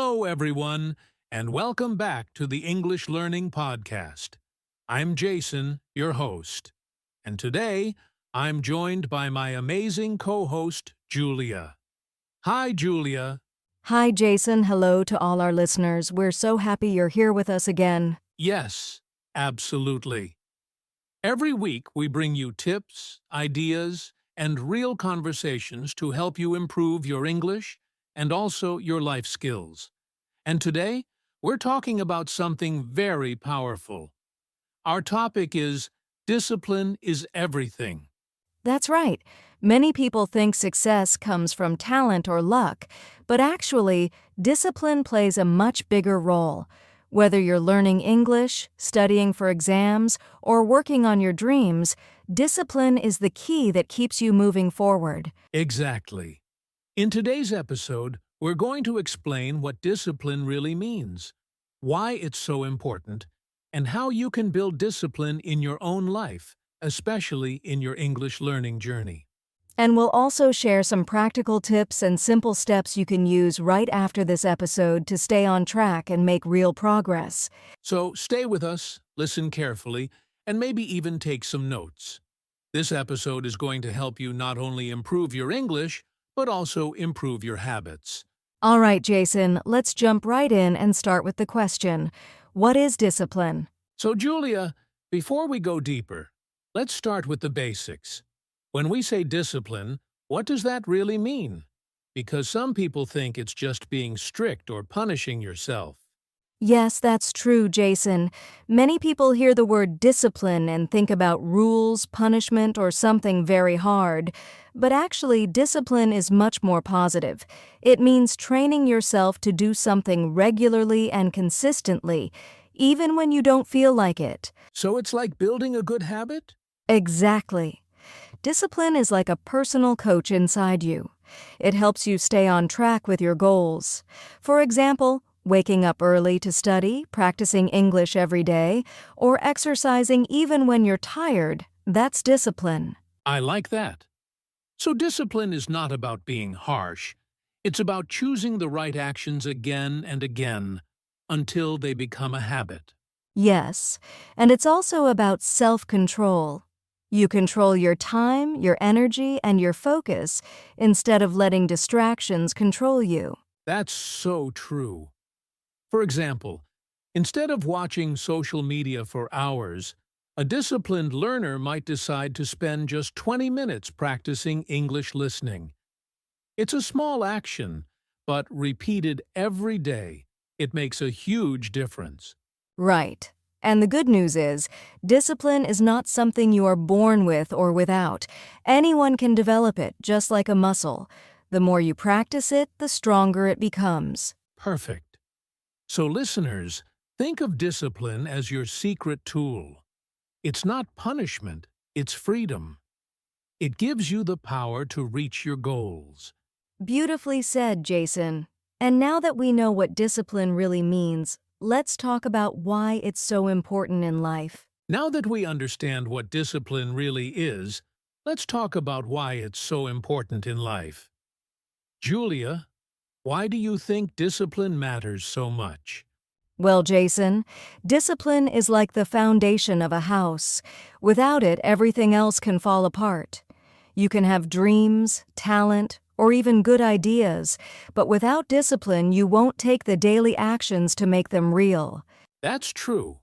Hello, everyone, and welcome back to the English Learning Podcast. I'm Jason, your host, and today I'm joined by my amazing co-host, Julia. Hi, Julia. Hi, Jason. Hello to all our listeners. We're so happy you're here with us again. Yes, absolutely. Every week we bring you tips, ideas, and real conversations to help you improve your English and also your life skills. And today, we're talking about something very powerful. Our topic is Discipline is Everything. That's right. Many people think success comes from talent or luck, but actually, discipline plays a much bigger role. Whether you're learning English, studying for exams, or working on your dreams, discipline is the key that keeps you moving forward. Exactly. In today's episode, we're going to explain what discipline really means, why it's so important, and how you can build discipline in your own life, especially in your English learning journey. And we'll also share some practical tips and simple steps you can use right after this episode to stay on track and make real progress. So stay with us, listen carefully, and maybe even take some notes. This episode is going to help you not only improve your English, but also improve your habits. All right, Jason, let's jump right in and start with the question. What is discipline? So, Julia, before we go deeper, let's start with the basics. When we say discipline, what does that really mean? Because some people think it's just being strict or punishing yourself. Yes, that's true, Jason. Many people hear the word discipline and think about rules, punishment, or something very hard. But actually, discipline is much more positive. It means training yourself to do something regularly and consistently, even when you don't feel like it. So it's like building a good habit? Exactly. Discipline is like a personal coach inside you. It helps you stay on track with your goals. For example, waking up early to study, practicing English every day, or exercising even when you're tired, that's discipline. I like that. So discipline is not about being harsh. It's about choosing the right actions again and again until they become a habit. Yes, and it's also about self-control. You control your time, your energy, and your focus instead of letting distractions control you. That's so true. For example, instead of watching social media for hours, a disciplined learner might decide to spend just 20 minutes practicing English listening. It's a small action, but repeated every day, it makes a huge difference. Right. And the good news is, discipline is not something you are born with or without. Anyone can develop it, just like a muscle. The more you practice it, the stronger it becomes. Perfect. So listeners, think of discipline as your secret tool. It's not punishment, it's freedom. It gives you the power to reach your goals. Beautifully said, Jason. And now that we know what discipline really means, let's talk about why it's so important in life. Now that we understand what discipline really is, let's talk about why it's so important in life. Julia, why do you think discipline matters so much? Well, Jason, discipline is like the foundation of a house. Without it, everything else can fall apart. You can have dreams, talent, or even good ideas, but without discipline, you won't take the daily actions to make them real. That's true.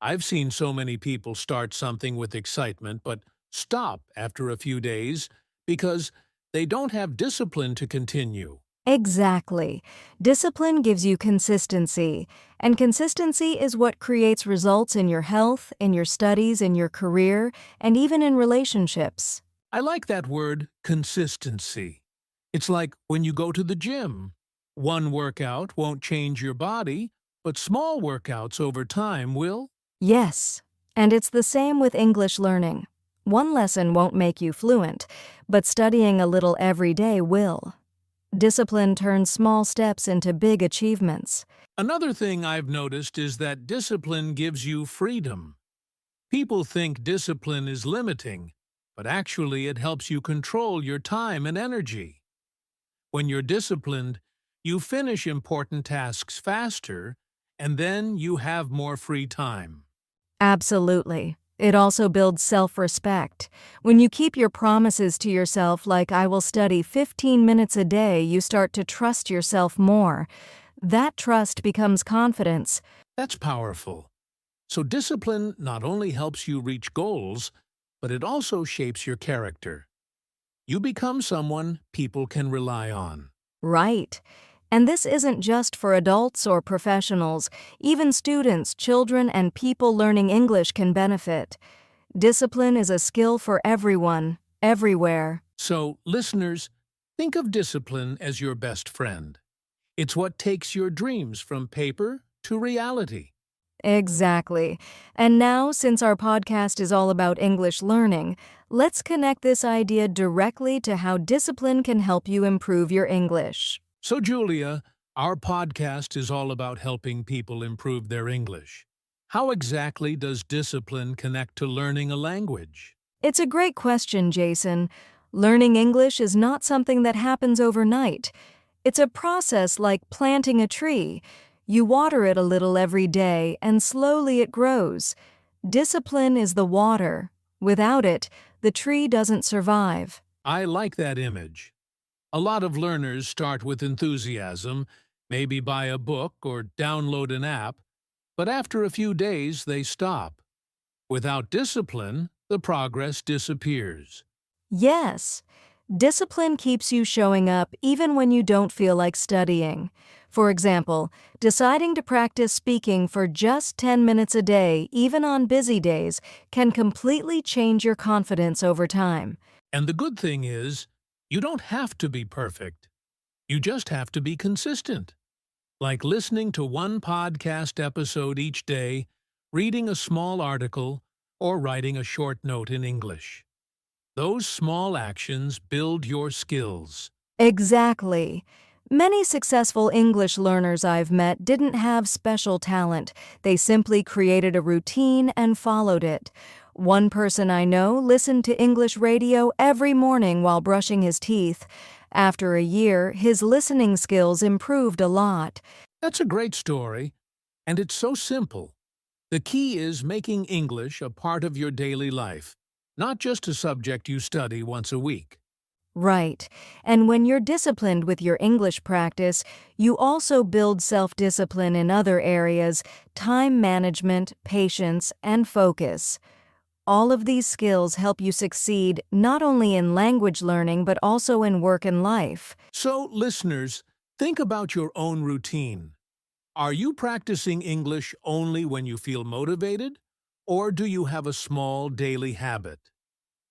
I've seen so many people start something with excitement but stop after a few days because they don't have discipline to continue. Exactly. Discipline gives you consistency, and consistency is what creates results in your health, in your studies, in your career, and even in relationships. I like that word, consistency. It's like when you go to the gym. One workout won't change your body, but small workouts over time will. Yes, and it's the same with English learning. One lesson won't make you fluent, but studying a little every day will. Discipline turns small steps into big achievements. Another thing I've noticed is that discipline gives you freedom. People think discipline is limiting, but actually it helps you control your time and energy. When you're disciplined, You finish important tasks faster, and then you have more free time. Absolutely. It also builds self-respect. When you keep your promises to yourself, like I will study 15 minutes a day, you start to trust yourself more. That trust becomes confidence. That's powerful. So discipline not only helps you reach goals, but it also shapes your character. You become someone people can rely on. Right. And this isn't just for adults or professionals. Even students, children, and people learning English can benefit. Discipline is a skill for everyone, everywhere. So, listeners, think of discipline as your best friend. It's what takes your dreams from paper to reality. Exactly. And now, since our podcast is all about English learning, let's connect this idea directly to how discipline can help you improve your English. So, Julia, our podcast is all about helping people improve their English. How exactly does discipline connect to learning a language? It's a great question, Jason. Learning English is not something that happens overnight. It's a process like planting a tree. You water it a little every day, and slowly it grows. Discipline is the water. Without it, the tree doesn't survive. I like that image. A lot of learners start with enthusiasm, maybe buy a book or download an app, but after a few days they stop. Without discipline, the progress disappears. Yes, discipline keeps you showing up even when you don't feel like studying. For example, deciding to practice speaking for just 10 minutes a day, even on busy days, can completely change your confidence over time. And the good thing is, you don't have to be perfect. You just have to be consistent. Like listening to one podcast episode each day, reading a small article, or writing a short note in English. Those small actions build your skills. Exactly. Many successful English learners I've met didn't have special talent. They simply created a routine and followed it. One person I know listened to English radio every morning while brushing his teeth. After a year, his listening skills improved a lot. That's a great story, and it's so simple. The key is making English a part of your daily life, not just a subject you study once a week. Right. And when you're disciplined with your English practice, you also build self-discipline in other areas: time management, patience, and focus. All of these skills help you succeed not only in language learning but also in work and life. So, listeners, think about your own routine. Are you practicing English only when you feel motivated, or do you have a small daily habit?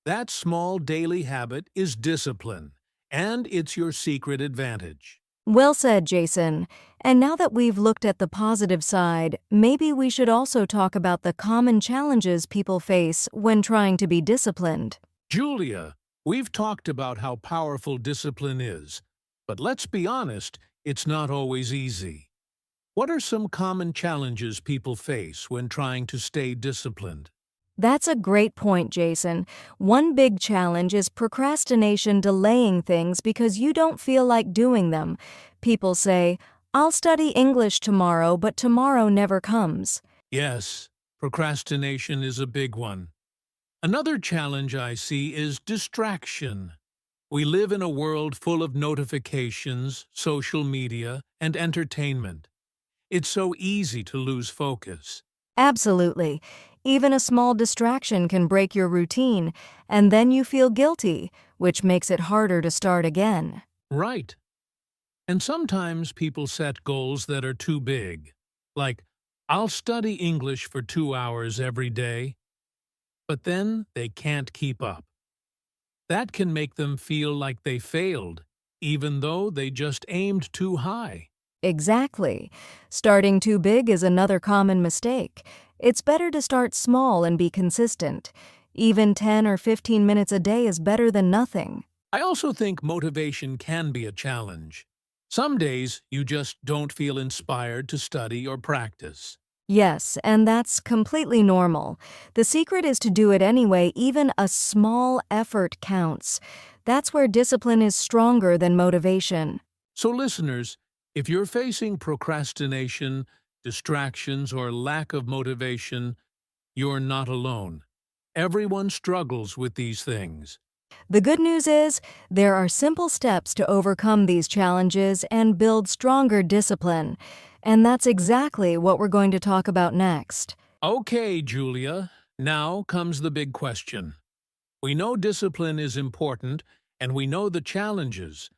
That small daily habit is discipline, and it's your secret advantage. Well said, Jason. And now that we've looked at the positive side, maybe we should also talk about the common challenges people face when trying to be disciplined. Julia, we've talked about how powerful discipline is, but let's be honest, it's not always easy. What are some common challenges people face when trying to stay disciplined? That's a great point, Jason. One big challenge is procrastination, delaying things because you don't feel like doing them. People say, I'll study English tomorrow, but tomorrow never comes. Yes, procrastination is a big one. Another challenge I see is distraction. We live in a world full of notifications, social media, and entertainment. It's so easy to lose focus. Absolutely. Even a small distraction can break your routine, and then you feel guilty, which makes it harder to start again. Right. And sometimes people set goals that are too big, like, I'll study English for 2 hours every day, but then they can't keep up. That can make them feel like they failed, even though they just aimed too high. Exactly. Starting too big is another common mistake. It's better to start small and be consistent. Even 10 or 15 minutes a day is better than nothing. I also think motivation can be a challenge. Some days you just don't feel inspired to study or practice. Yes, and that's completely normal. The secret is to do it anyway. Even a small effort counts. That's where discipline is stronger than motivation. So listeners, If you're facing procrastination, distractions, or lack of motivation, you're not alone. Everyone struggles with these things. The good news is, there are simple steps to overcome these challenges and build stronger discipline. And that's exactly what we're going to talk about next. Okay, Julia, now comes the big question. We know discipline is important, and we know the challenges,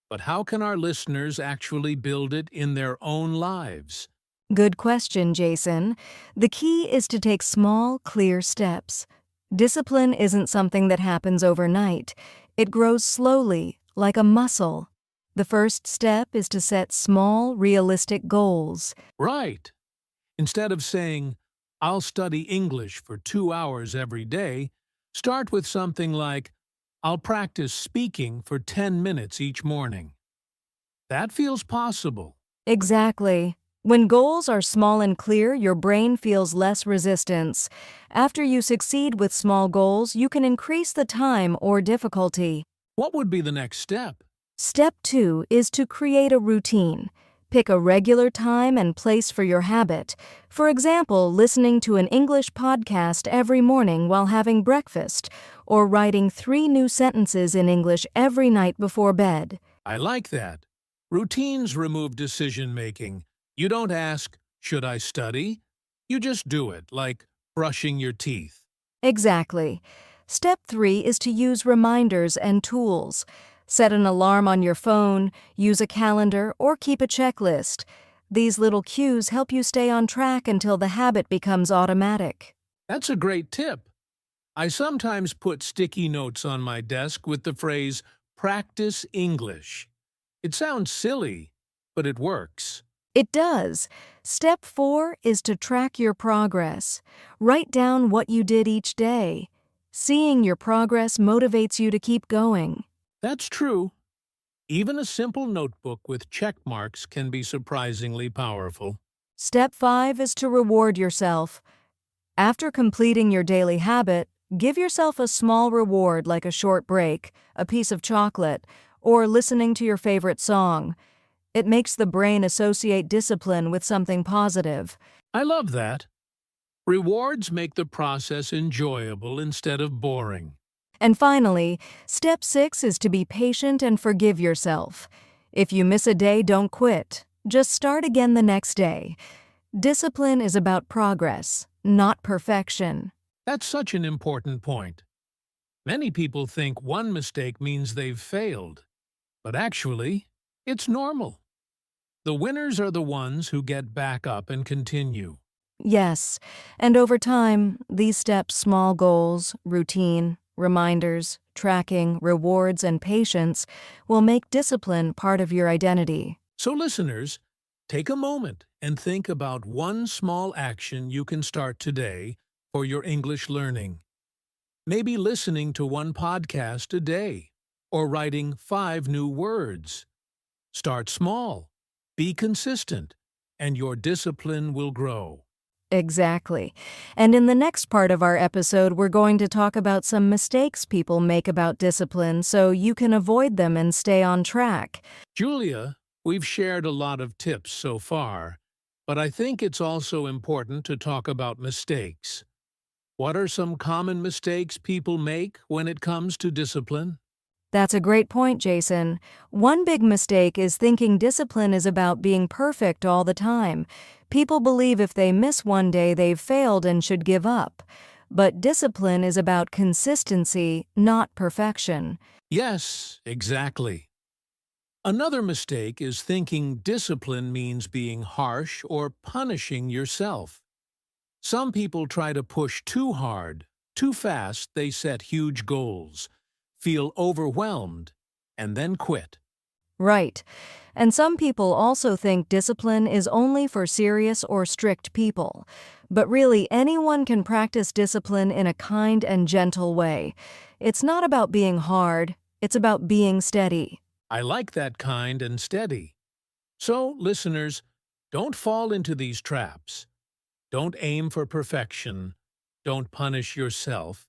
but how can our listeners actually build it in their own lives? Good question, Jason. The key is to take small, clear steps. Discipline isn't something that happens overnight. It grows slowly, like a muscle. The first step is to set small, realistic goals. Right. Instead of saying, I'll study English for 2 hours every day, start with something like, I'll practice speaking for 10 minutes each morning. That feels possible. Exactly. When goals are small and clear, your brain feels less resistance. After you succeed with small goals, you can increase the time or difficulty. What would be the next step? Step 2 is to create a routine. Pick a regular time and place for your habit. For example, listening to an English podcast every morning while having breakfast, or writing 3 new sentences in English every night before bed. I like that. Routines remove decision-making. You don't ask, should I study? You just do it, like brushing your teeth. Exactly. Step 3 is to use reminders and tools. Set an alarm on your phone, use a calendar, or keep a checklist. These little cues help you stay on track until the habit becomes automatic. That's a great tip. I sometimes put sticky notes on my desk with the phrase, practice English. It sounds silly, but it works. It does. Step 4 is to track your progress. Write down what you did each day. Seeing your progress motivates you to keep going. That's true. Even a simple notebook with check marks can be surprisingly powerful. Step 5 is to reward yourself. After completing your daily habit, give yourself a small reward like a short break, a piece of chocolate, or listening to your favorite song. It makes the brain associate discipline with something positive. I love that. Rewards make the process enjoyable instead of boring. And finally, step 6 is to be patient and forgive yourself. If you miss a day, don't quit. Just start again the next day. Discipline is about progress, not perfection. That's such an important point. Many people think one mistake means they've failed, but actually, it's normal. The winners are the ones who get back up and continue. Yes, and over time, these steps, small goals, routine, reminders, tracking, rewards, and patience will make discipline part of your identity. So listeners, take a moment and think about one small action you can start today for your English learning. Maybe listening to one podcast a day, or writing 5 new words. Start small, be consistent, and your discipline will grow. Exactly. And in the next part of our episode, we're going to talk about some mistakes people make about discipline so you can avoid them and stay on track. Julia, we've shared a lot of tips so far, but I think it's also important to talk about mistakes. What are some common mistakes people make when it comes to discipline? That's a great point, Jason. One big mistake is thinking discipline is about being perfect all the time. People believe if they miss one day, they've failed and should give up. But discipline is about consistency, not perfection. Yes, exactly. Another mistake is thinking discipline means being harsh or punishing yourself. Some people try to push too hard, too fast. They set huge goals, feel overwhelmed, and then quit. Right. And some people also think discipline is only for serious or strict people. But really, anyone can practice discipline in a kind and gentle way. It's not about being hard, it's about being steady. I like that kind and steady. So, listeners, don't fall into these traps. Don't aim for perfection. Don't punish yourself.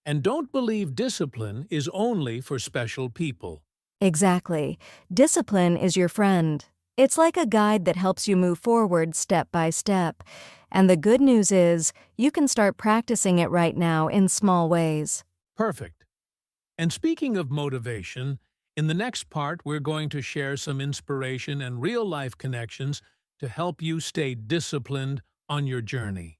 And don't believe discipline is only for special people. Exactly. Discipline is your friend. It's like a guide that helps you move forward step by step. And the good news is, you can start practicing it right now in small ways. Perfect. And speaking of motivation, in the next part, we're going to share some inspiration and real-life connections to help you stay disciplined on your journey.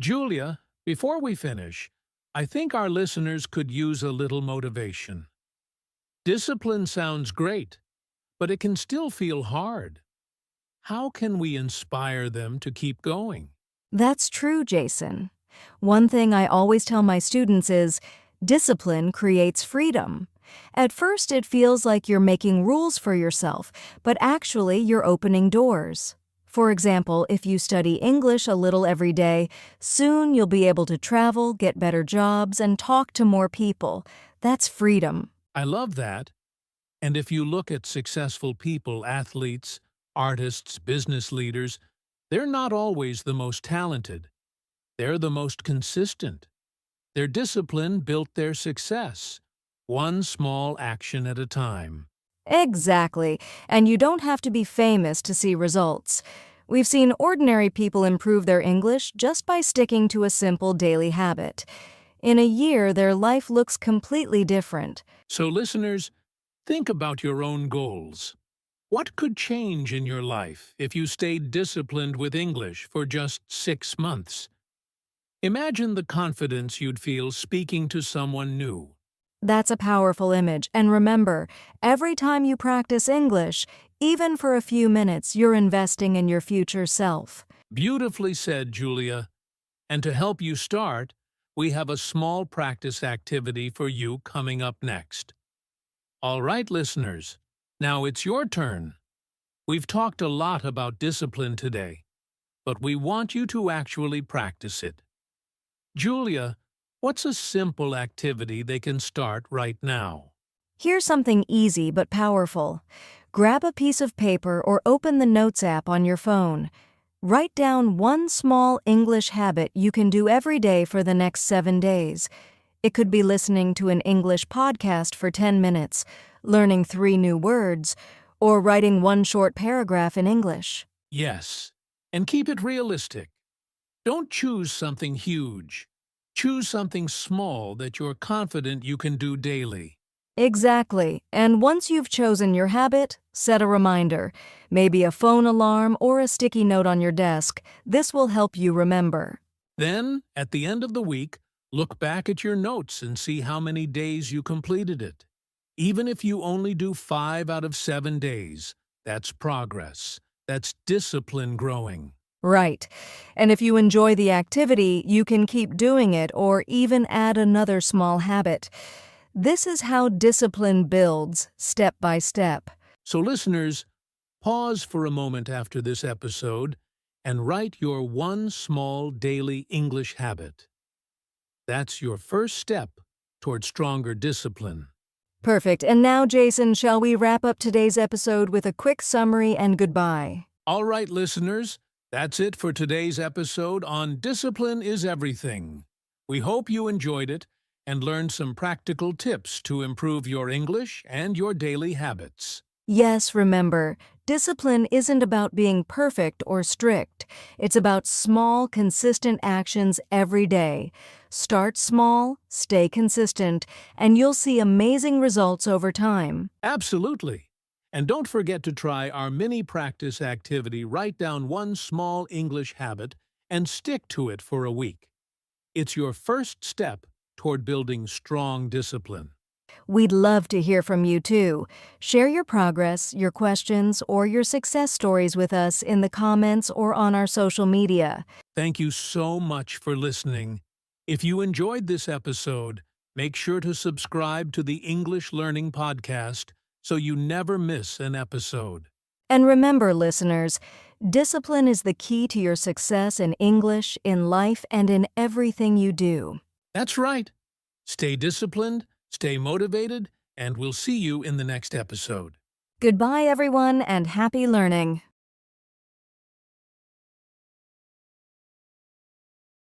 Julia, before we finish, I think our listeners could use a little motivation. Discipline sounds great, but it can still feel hard. How can we inspire them to keep going? That's true, Jason. One thing I always tell my students is, discipline creates freedom. At first, it feels like you're making rules for yourself, but actually you're opening doors. For example, if you study English a little every day, soon you'll be able to travel, get better jobs, and talk to more people. That's freedom. I love that. And if you look at successful people, athletes, artists, business leaders, they're not always the most talented. They're the most consistent. Their discipline built their success, one small action at a time. Exactly, and you don't have to be famous to see results. We've seen ordinary people improve their English just by sticking to a simple daily habit. In a year, their life looks completely different. So listeners, think about your own goals. What could change in your life if you stayed disciplined with English for just 6 months? Imagine the confidence you'd feel speaking to someone new. That's a powerful image, and remember, every time you practice English, even for a few minutes, you're investing in your future self. Beautifully said, Julia. And to help you start, we have a small practice activity for you coming up next. All right, listeners, now it's your turn. We've talked a lot about discipline today, but we want you to actually practice it. Julia, what's a simple activity they can start right now? Here's something easy but powerful. Grab a piece of paper or open the Notes app on your phone. Write down one small English habit you can do every day for the next 7 days. It could be listening to an English podcast for 10 minutes, learning 3 new words, or writing one short paragraph in English. Yes, and keep it realistic. Don't choose something huge. Choose something small that you're confident you can do daily. Exactly. And once you've chosen your habit, set a reminder, maybe a phone alarm or a sticky note on your desk. This will help you remember. Then, at the end of the week, look back at your notes and see how many days you completed it. Even if you only do 5 out of 7 days, that's progress. That's discipline growing. Right. And if you enjoy the activity, you can keep doing it or even add another small habit. This is how discipline builds, step by step. So listeners, pause for a moment after this episode and write your one small daily English habit. That's your first step toward stronger discipline. Perfect. And now, Jason, shall we wrap up today's episode with a quick summary and goodbye? All right, listeners, that's it for today's episode on Discipline is Everything. We hope you enjoyed it and learned some practical tips to improve your English and your daily habits. Yes, remember, discipline isn't about being perfect or strict. It's about small, consistent actions every day. Start small, stay consistent, and you'll see amazing results over time. Absolutely. And don't forget to try our mini practice activity. Write down one small English habit and stick to it for a week. It's your first step toward building strong discipline. We'd love to hear from you too. Share your progress, your questions, or your success stories with us in the comments or on our social media. Thank you so much for listening. If you enjoyed this episode, make sure to subscribe to the English Learning Podcast so you never miss an episode. And remember, listeners, discipline is the key to your success in English, in life, and in everything you do. That's right. Stay disciplined, stay motivated, and we'll see you in the next episode. Goodbye, everyone, and happy learning.